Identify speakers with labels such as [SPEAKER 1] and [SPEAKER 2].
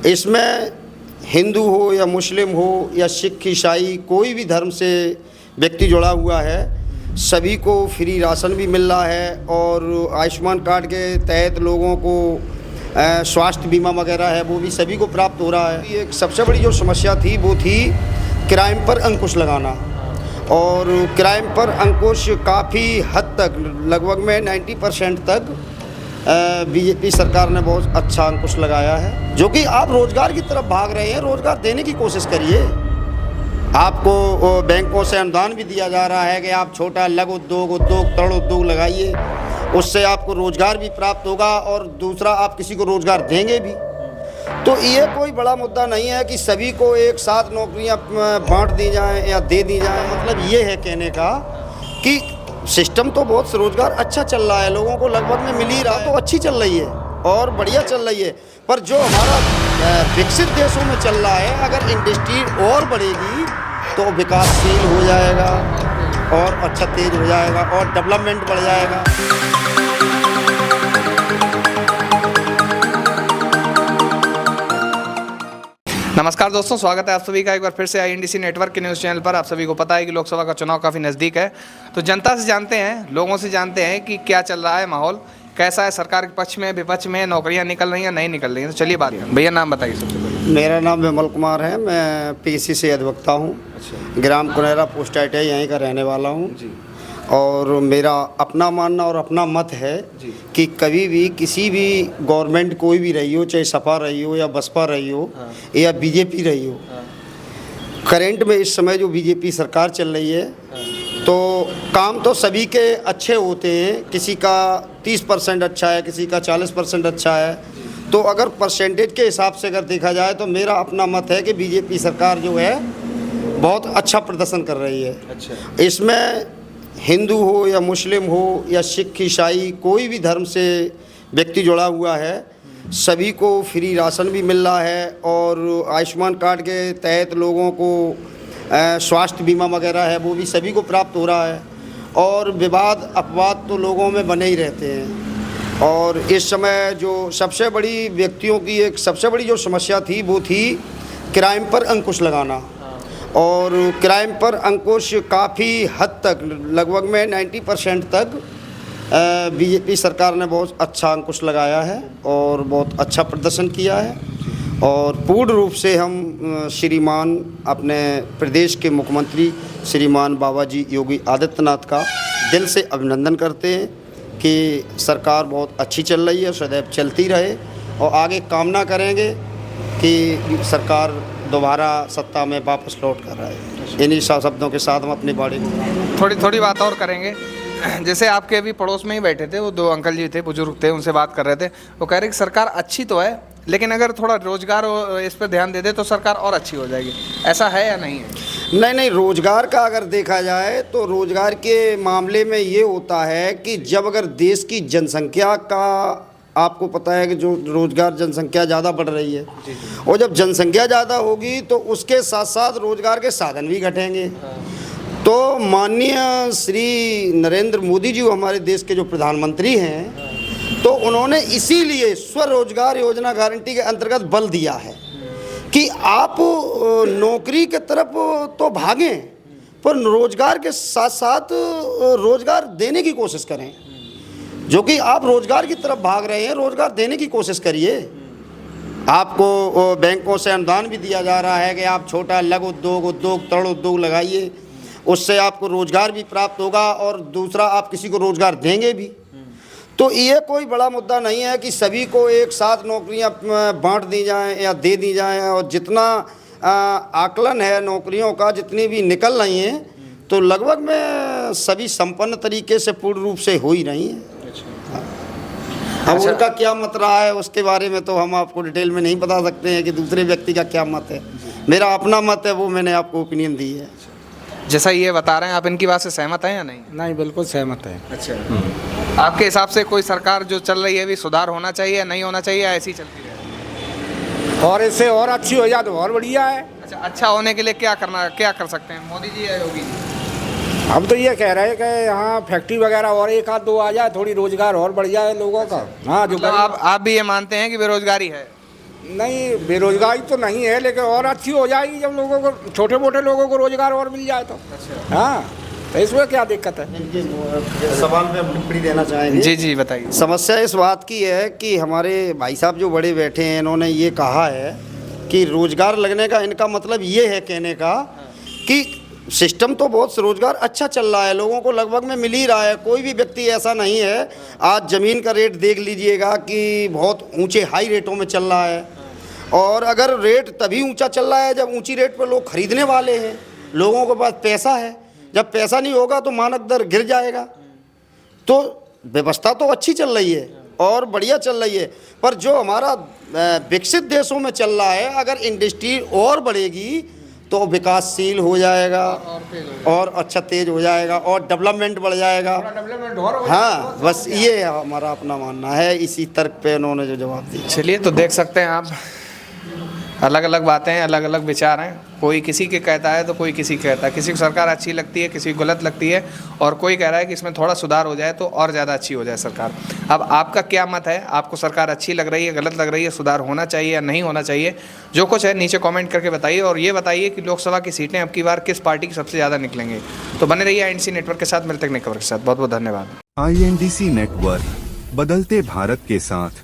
[SPEAKER 1] इसमें हिंदू हो या मुस्लिम हो या सिख ईसाई कोई भी धर्म से व्यक्ति जुड़ा हुआ है, सभी को फ्री राशन भी मिल रहा है और आयुष्मान कार्ड के तहत लोगों को स्वास्थ्य बीमा वगैरह है वो भी सभी को प्राप्त हो रहा है। एक सबसे बड़ी जो समस्या थी वो थी क्राइम पर अंकुश लगाना, और क्राइम पर अंकुश काफ़ी हद तक लगभग में 90% तक बीजेपी सरकार ने बहुत अच्छा अंकुश लगाया है। जो कि आप रोज़गार की तरफ भाग रहे हैं, रोज़गार देने की कोशिश करिए। आपको बैंकों से अनुदान भी दिया जा रहा है कि आप छोटा लघु उद्योग, तरुण उद्योग लगाइए, उससे आपको रोज़गार भी प्राप्त होगा और दूसरा आप किसी को रोज़गार देंगे भी। तो ये कोई बड़ा मुद्दा नहीं है कि सभी को एक साथ नौकरियां बांट दी जाएं या दे दी जाएं। मतलब ये है कहने का कि सिस्टम तो बहुत रोज़गार अच्छा चल रहा है, लोगों को लगभग में मिल ही रहा, तो अच्छी चल रही है और बढ़िया चल रही है। पर जो हमारा विकसित देशों में चल रहा है, अगर इंडस्ट्री और बढ़ेगी तो विकासशील हो जाएगा और अच्छा तेज हो जाएगा और डेवलपमेंट बढ़ जाएगा।
[SPEAKER 2] नमस्कार दोस्तों, स्वागत है आप सभी का एक बार फिर से INDC नेटवर्क के न्यूज़ चैनल पर। आप सभी को पता है कि लोकसभा का चुनाव काफ़ी नज़दीक है, तो जनता से जानते हैं, लोगों से जानते हैं कि क्या चल रहा है, माहौल कैसा है, सरकार के पक्ष में विपक्ष में, नौकरियां निकल रही हैं नहीं निकल रही हैं। तो चलिए बात करें। भैया नाम बताइए सबसे पहले।
[SPEAKER 1] मेरा नाम विमल कुमार है, मैं PC से अधिवक्ता हूँ। ग्राम कुनेरा पोस्ट है, यहीं का रहने वाला हूँ। और मेरा अपना मानना और अपना मत है कि कभी भी किसी भी गवर्नमेंट कोई भी रही हो, चाहे सपा रही हो या बसपा रही हो या बीजेपी रही हो, करंट में इस समय जो बीजेपी सरकार चल रही है तो काम तो सभी के अच्छे होते हैं। किसी का 30% अच्छा है, किसी का 40% अच्छा है। तो अगर परसेंटेज के हिसाब से अगर देखा जाए तो मेरा अपना मत है कि बीजेपी सरकार जो है बहुत अच्छा प्रदर्शन कर रही है। इसमें हिंदू हो या मुस्लिम हो या सिख ईसाई कोई भी धर्म से व्यक्ति जुड़ा हुआ है, सभी को फ्री राशन भी मिल रहा है और आयुष्मान कार्ड के तहत लोगों को स्वास्थ्य बीमा वगैरह है वो भी सभी को प्राप्त हो रहा है। और विवाद अपवाद तो लोगों में बने ही रहते हैं। और इस समय जो सबसे बड़ी व्यक्तियों की एक सबसे बड़ी जो समस्या थी वो थी क्राइम पर अंकुश लगाना, और क्राइम पर अंकुश काफ़ी हद तक लगभग में 90% तक बीजेपी सरकार ने बहुत अच्छा अंकुश लगाया है और बहुत अच्छा प्रदर्शन किया है। और पूर्ण रूप से हम श्रीमान अपने प्रदेश के मुख्यमंत्री श्रीमान बाबा जी योगी आदित्यनाथ का दिल से अभिनंदन करते हैं कि सरकार बहुत अच्छी चल रही है, सदैव चलती रहे और आगे कामना करेंगे कि सरकार दोबारा सत्ता में वापस लौट कर आए। इन्हीं शब्दों के साथ हम अपनी बाड़ी में
[SPEAKER 2] थोड़ी बात और करेंगे। जैसे आपके अभी पड़ोस में ही बैठे थे, वो 2 अंकल जी थे, बुजुर्ग थे, उनसे बात कर रहे थे। वो कह रहे कि सरकार अच्छी तो है, लेकिन अगर थोड़ा रोजगार इस पर ध्यान दे दे तो सरकार और अच्छी हो जाएगी। ऐसा है या नहीं है?
[SPEAKER 1] नहीं, रोज़गार का अगर देखा जाए तो रोज़गार के मामले में ये होता है कि जब अगर देश की जनसंख्या का, आपको पता है कि जो रोज़गार जनसंख्या ज़्यादा बढ़ रही है, और जब जनसंख्या ज़्यादा होगी तो उसके साथ साथ रोज़गार के साधन भी घटेंगे। तो माननीय श्री नरेंद्र मोदी जी हमारे देश के जो प्रधानमंत्री हैं, तो उन्होंने इसीलिए स्वरोजगार योजना गारंटी के अंतर्गत बल दिया है कि आप नौकरी के तरफ तो भागें पर रोज़गार के साथ साथ रोज़गार देने की कोशिश करें। जो कि आप रोज़गार की तरफ भाग रहे हैं, रोज़गार देने की कोशिश करिए। आपको बैंकों से अनुदान भी दिया जा रहा है कि आप छोटा लघु उद्योग, तरुण उद्योग लगाइए, उससे आपको रोज़गार भी प्राप्त होगा और दूसरा आप किसी को रोज़गार देंगे भी। तो ये कोई बड़ा मुद्दा नहीं है कि सभी को एक साथ नौकरियां बांट दी जाएं या दे दी जाएं। और जितना आकलन है नौकरियों का, जितनी भी निकल रही हैं, तो लगभग में सभी संपन्न तरीके से पूर्ण रूप से हो ही रही हैं। अब उनका क्या मत रहा है उसके बारे में तो हम आपको डिटेल में नहीं बता सकते हैं कि दूसरे व्यक्ति का क्या मत है। मेरा अपना मत है, वो मैंने आपको ओपिनियन दी है।
[SPEAKER 2] जैसा ये बता रहे हैं, आप इनकी बात से सहमत हैं या नहीं?
[SPEAKER 3] नहीं, बिल्कुल सहमत है।
[SPEAKER 2] अच्छा, आपके हिसाब से कोई सरकार जो चल रही है भी सुधार होना चाहिए, नहीं होना चाहिए, ऐसी चलती है?
[SPEAKER 3] और इससे और अच्छी हो जाए तो और बढ़िया है।
[SPEAKER 2] अच्छा होने के लिए क्या कर सकते हैं मोदी जी या योगी जी?
[SPEAKER 3] हम तो ये कह रहे हैं कि यहाँ फैक्ट्री वगैरह और 1 आध 2 आ जाए, थोड़ी रोजगार और बढ़ जाए लोगों का। हाँ, जो
[SPEAKER 2] मतलब आप भी ये मानते हैं कि बेरोजगारी है?
[SPEAKER 3] नहीं, बेरोजगारी तो नहीं है, लेकिन और अच्छी हो जाएगी जब लोगों को, छोटे मोटे लोगों को रोजगार और मिल जाए तो। हाँ, तो इसमें क्या दिक्कत है?
[SPEAKER 1] सवाल पे हम टिप्पणी देना चाहेंगे।
[SPEAKER 2] जी जी बताइए।
[SPEAKER 1] समस्या इस बात की है कि हमारे भाई साहब जो बड़े बैठे हैं, इन्होंने ये कहा है कि रोजगार लगने का इनका मतलब ये है कहने का कि सिस्टम तो बहुत रोजगार अच्छा चल रहा है, लोगों को लगभग में मिल ही रहा है। कोई भी व्यक्ति ऐसा नहीं है, आज ज़मीन का रेट देख लीजिएगा कि बहुत ऊंचे हाई रेटों में चल रहा है। और अगर रेट तभी ऊंचा चल रहा है जब ऊंची रेट पर लोग खरीदने वाले हैं, लोगों के पास पैसा है। जब पैसा नहीं होगा तो मानक दर गिर जाएगा। तो व्यवस्था तो अच्छी चल रही है और बढ़िया चल रही है, पर जो हमारा विकसित देशों में चल रहा है, अगर इंडस्ट्री और बढ़ेगी तो विकासशील हो जाएगा और अच्छा तेज हो जाएगा और डेवलपमेंट बढ़ जाएगा।
[SPEAKER 3] डेवलपमेंट और
[SPEAKER 1] हाँ, बस ये हमारा अपना मानना है। इसी तर्क पे उन्होंने जो जवाब दिया।
[SPEAKER 2] चलिए, तो देख सकते हैं आप, अलग अलग बातें हैं, अलग अलग विचार हैं। कोई किसी के कहता है तो कोई किसी के कहता है। किसी को सरकार अच्छी लगती है, किसी को गलत लगती है, और कोई कह रहा है कि इसमें थोड़ा सुधार हो जाए तो और ज़्यादा अच्छी हो जाए सरकार। अब आपका क्या मत है? आपको सरकार अच्छी लग रही है, गलत लग रही है, सुधार होना चाहिए या नहीं होना चाहिए? जो कुछ है नीचे कमेंट करके बताइए, और ये बताइए कि लोकसभा की सीटें अब की बार किस पार्टी की सबसे ज़्यादा निकलेंगे। तो बने रहिए INDC नेटवर्क के साथ। मिलते हैं नए खबर के साथ। बहुत बहुत धन्यवाद।
[SPEAKER 4] INDC नेटवर्क, बदलते भारत के साथ।